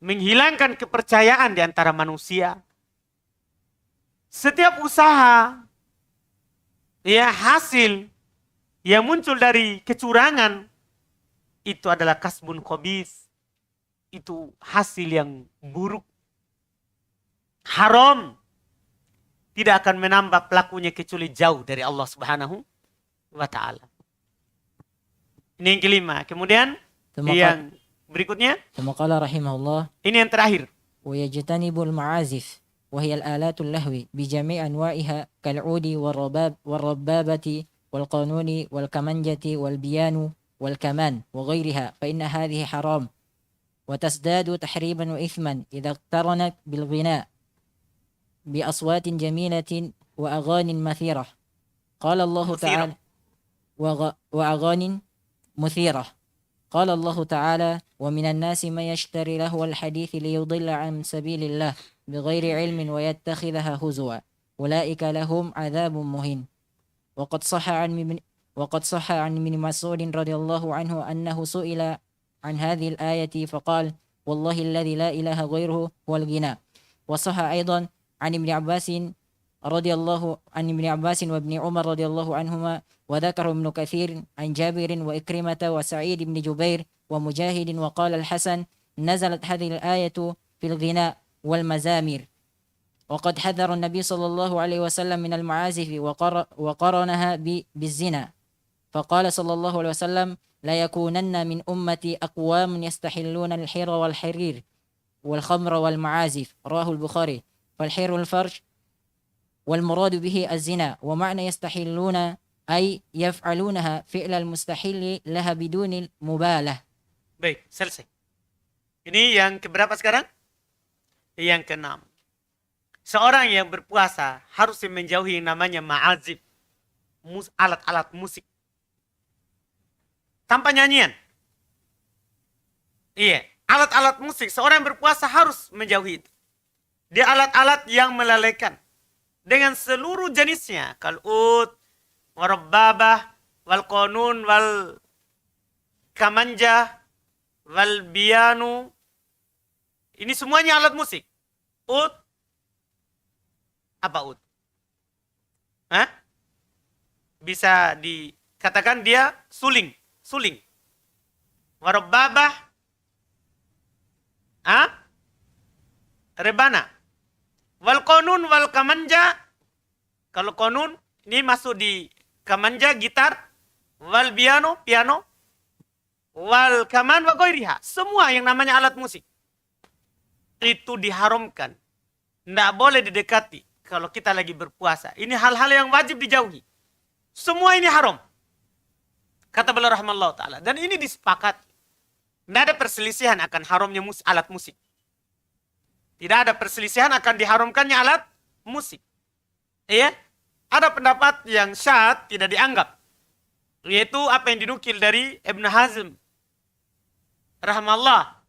[SPEAKER 1] Menghilangkan kepercayaan di antara manusia. Setiap usaha, ya, hasil yang muncul dari kecurangan, itu adalah kasbun khabis. Itu hasil yang buruk. Haram. Tidak akan menambah pelakunya kecuali jauh dari Allah Subhanahu wa ta'ala. Ini yang kelima. Kemudian yang berikutnya.
[SPEAKER 2] ثم قال رحمه الله
[SPEAKER 1] Ini yang terakhir.
[SPEAKER 2] ويجتنب المعازف وهي الآلات اللهو بجميع أنواعها كالعود والربابة والقانون والكمنجة والبيان والكمان وغيرها فإن هذه حرام وتزداد تحريبا وإثما إذا اقترنت بالغناء بأصوات جميلة وأغاني مثيرة قال الله تعالى وأغاني مثيرة قال الله تعالى ومن الناس من يشتري لهو الحديث ليضل عن سبيل الله بغير علم ويتخذها هزوا أولئك لهم عذاب مهين وقد صح عن ابن مسعود رضي الله عنه أنه سئل عن هذه الآية فقال والله الذي لا إله غيره هو الغنى وصح أيضا عن ابن عباس وابن عمر رضي الله عنهما وذكر ابن كثير عن جابر وإكرمة وسعيد بن جبير ومجاهد وقال الحسن نزلت هذه الآية في الغناء والمزامير وقد حذر النبي صلى الله عليه وسلم من المعازف وقرنها بالزنا فقال صلى الله عليه وسلم لا يكونن من أمتي أقوام يستحلون الحر والحرير والخمر والمعازف رواه البخاري فالحر الفرج والمراد به الزنا ومعنى يستحلون أي يفعلونها فعل المستحيل لها بدون المبالاة.
[SPEAKER 1] Baik, selesai. Ini yang keberapa sekarang? Yang keenam. Seorang yang berpuasa harus menjauhi yang namanya ma'azif, alat-alat musik. Tanpa nyanyian. Iya, alat-alat musik. Seorang yang berpuasa harus menjauhi itu. Dia alat-alat yang melalaikan. Dengan seluruh jenisnya. Kal'ud, warabbabah, wal qanun, wal kamanja, wal biyanu. Ini semuanya alat musik. Ud. Apa ud? Hah? Bisa dikatakan dia suling. Suling. Warababah. Rebana. Wal konun wal kamanja. Kalau konun, ini masuk di kamanja, gitar. Wal piano, piano. Wal kaman wa goiriha. Semua yang namanya alat musik. Itu diharamkan. Tidak boleh didekati kalau kita lagi berpuasa. Ini hal-hal yang wajib dijauhi. Semua ini haram. Kata beliau rahimahullah ta'ala. Dan ini disepakati. Tidak ada perselisihan akan haramnya alat musik. Tidak ada perselisihan akan diharamkannya alat musik. Iya? Ada pendapat yang syad tidak dianggap. Yaitu apa yang dinukil dari Ibn Hazm. Rahimahullah.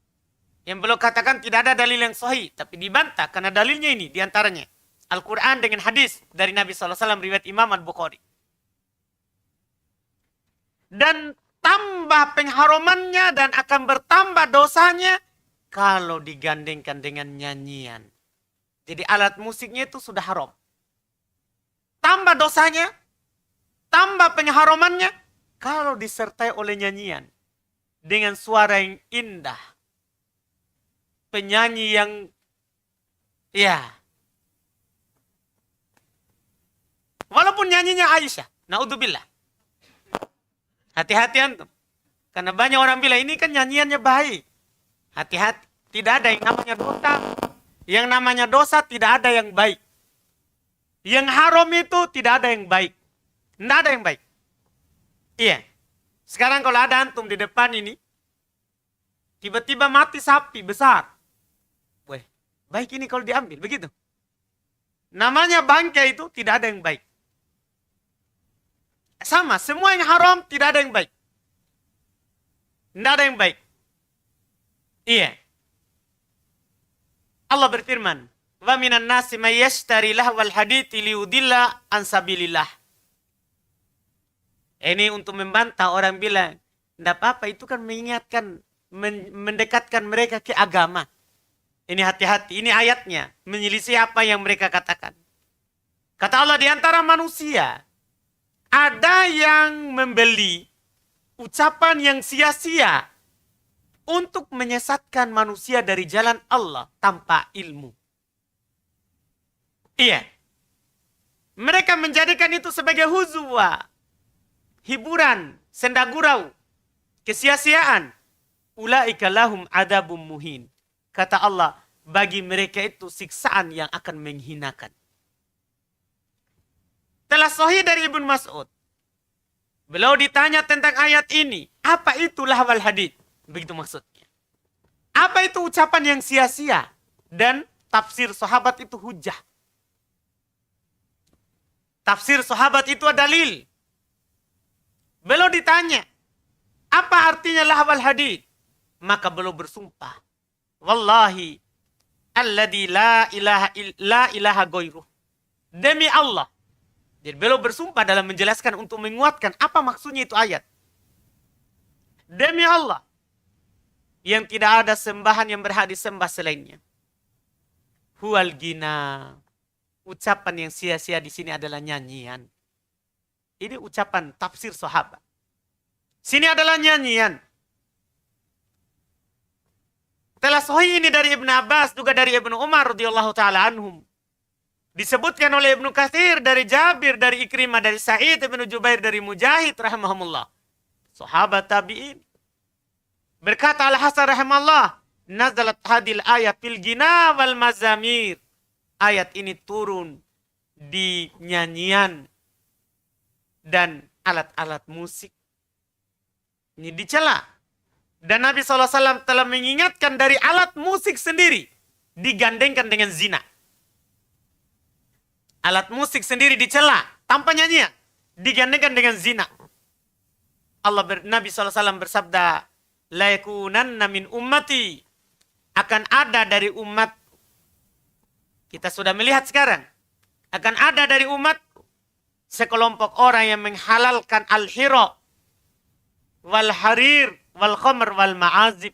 [SPEAKER 1] Yang beliau katakan tidak ada dalil yang sahih. Tapi dibantah karena dalilnya ini diantaranya. Al-Quran dengan hadis dari Nabi SAW riwayat Imam Al-Bukhari. Dan tambah pengharamannya dan akan bertambah dosanya kalau digandengkan dengan nyanyian. Jadi alat musiknya itu sudah haram. Tambah dosanya, tambah pengharamannya kalau disertai oleh nyanyian. Dengan suara yang indah. Penyanyi yang, ya. Walaupun nyanyinya Aisyah, naudzubillah. Hati-hati antum. Karena banyak orang bilang ini kan nyanyiannya baik. Hati-hati. Tidak ada yang namanya dosa. Yang namanya dosa tidak ada yang baik. Yang haram itu tidak ada yang baik. Tidak ada yang baik. Iya. Sekarang kalau ada antum di depan ini. Tiba-tiba mati sapi besar. Weh, baik ini kalau diambil. Begitu. Namanya bangkai itu tidak ada yang baik. Sama, semua yang haram tidak ada yang baik. Tidak ada yang baik. Iya. Allah berfirman, "Wa minan nasi may yashtari lahwal hadithi liudilla an sabilillah." Ini untuk membantah orang bilang, tidak apa-apa itu kan mengingatkan, mendekatkan mereka ke agama. Ini hati-hati, ini ayatnya. Menyelisih apa yang mereka katakan. Kata Allah, di antara manusia, ada yang membeli ucapan yang sia-sia untuk menyesatkan manusia dari jalan Allah tanpa ilmu. Iya. Mereka menjadikan itu sebagai huzwa, hiburan, sendagurau, kesia-siaan. Ulaika lahum adabum muhin. Kata Allah, bagi mereka itu siksaan yang akan menghinakan. Telah sahih dari Ibnu Mas'ud. Beliau ditanya tentang ayat ini. Apa itu lahwal hadith? Begitu maksudnya. Apa itu ucapan yang sia-sia? Dan tafsir sahabat itu hujah. Tafsir sahabat itu dalil. Beliau ditanya. Apa artinya lahwal hadith? Maka beliau bersumpah. Wallahi. Alladhi la ilaha ghairuh. Demi Allah. Jadi beliau bersumpah dalam menjelaskan untuk menguatkan apa maksudnya itu ayat. Demi Allah. Yang tidak ada sembahan yang berhak disembah selainnya. Huwal gina. Ucapan yang sia-sia di sini adalah nyanyian. Ini ucapan tafsir sahabat. Sini adalah nyanyian. Telah sahih ini dari Ibn Abbas, juga dari Ibnu Umar radhiyallahu taala anhum. Disebutkan oleh Ibnu Katsir dari Jabir, dari Ikrimah, dari Sa'id Ibnu Jubair, dari Mujahid rahimahumullah. Sahabat tabi'in. Berkata Al-Hasan rahimahullah, nazalat hadil ayat fil gina wal mazamir. Ayat ini turun di nyanyian dan alat-alat musik. Ini dicela. Dan Nabi SAW telah mengingatkan dari alat musik sendiri digandengkan dengan zina. Alat musik sendiri dicela tanpa nyanyian digandengkan dengan zina. Nabi SAW bersabda, la yakunanna min ummati, akan ada dari umat. Kita sudah melihat sekarang, akan ada dari umat sekelompok orang yang menghalalkan al-hira wal harir wal khamr wal ma'azib.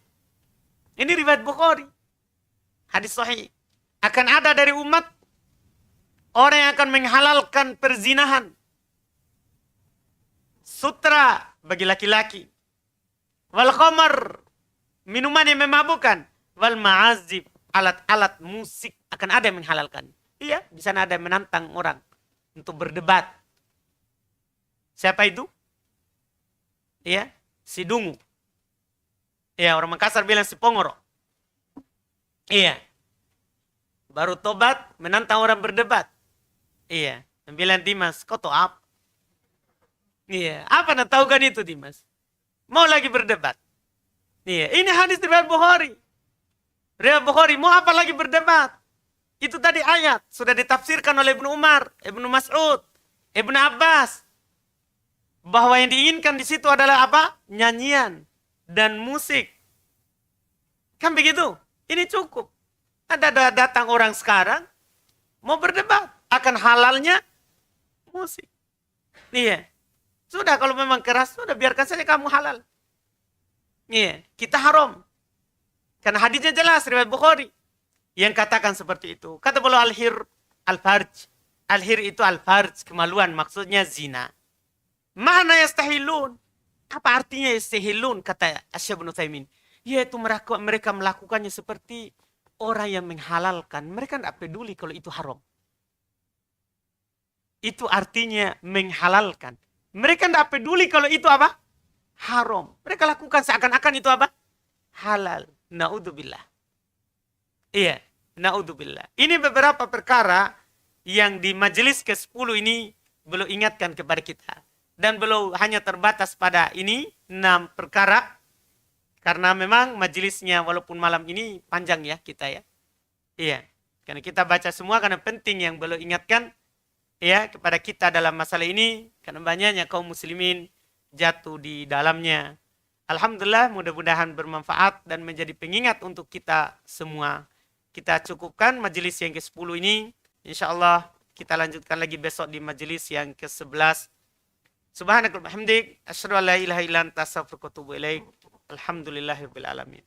[SPEAKER 1] Ini riwayat Bukhari, hadis sahih. Akan ada dari umat Orang yang akan menghalalkan perzinahan. Sutra bagi laki-laki. Wal khamar, minuman yang memabukkan. Wal ma'azib, alat-alat musik akan ada yang menghalalkan. Iya, di sana ada yang menantang orang untuk berdebat. Siapa itu? Iya, si Dungu. Iya, orang Makassar bilang si Pongoro. Iya. Baru tobat, menantang orang berdebat. Iya, bilang Dimas, kau tahu apa? Iya, apa nak tahu kan itu Dimas? Mau lagi berdebat. Iya, ini hadis riwayat Bukhari. Riwayat Bukhari, mau apa lagi berdebat? Itu tadi ayat, sudah ditafsirkan oleh Ibnu Umar, Ibnu Mas'ud, Ibnu Abbas. Bahwa yang diinginkan di situ adalah apa? Nyanyian dan musik. Kan begitu? Ini cukup. Ada datang orang sekarang, mau berdebat. Akan halalnya musik. Iya. Sudah kalau memang keras, sudah biarkan saja kamu halal. Iya, kita haram. Karena hadisnya jelas, riwayat Bukhari. Yang katakan seperti itu. Kata beliau al-hir, al-farj. Al-hir itu al-farj, kemaluan, maksudnya zina. Mana yastahilun? Apa artinya yastahilun, kata Syekh Ibnu Utsaimin. Yaitu mereka melakukannya seperti orang yang menghalalkan. Mereka tidak peduli kalau itu haram. Itu artinya menghalalkan. Mereka tidak peduli kalau itu apa? Haram. Mereka lakukan seakan-akan itu apa? Halal. Na'udzubillah. Iya, na'udzubillah. Ini beberapa perkara yang di majelis ke-10 ini belum ingatkan kepada kita. Dan belum hanya terbatas pada ini 6 perkara. Karena memang majelisnya walaupun malam ini panjang ya kita ya. Iya, karena kita baca semua karena penting yang belum ingatkan ya kepada kita dalam masalah ini karena banyaknya kaum muslimin jatuh di dalamnya. Alhamdulillah mudah-mudahan bermanfaat dan menjadi pengingat untuk kita semua. Kita cukupkan majelis yang ke-10 ini. InsyaAllah kita lanjutkan lagi besok di majelis yang ke-11. Subhanakallahumma hamdik asyhadu an la ilaha illa anta astaghfiruka wa atubu ilaik. Alhamdulillahirabbil alamin.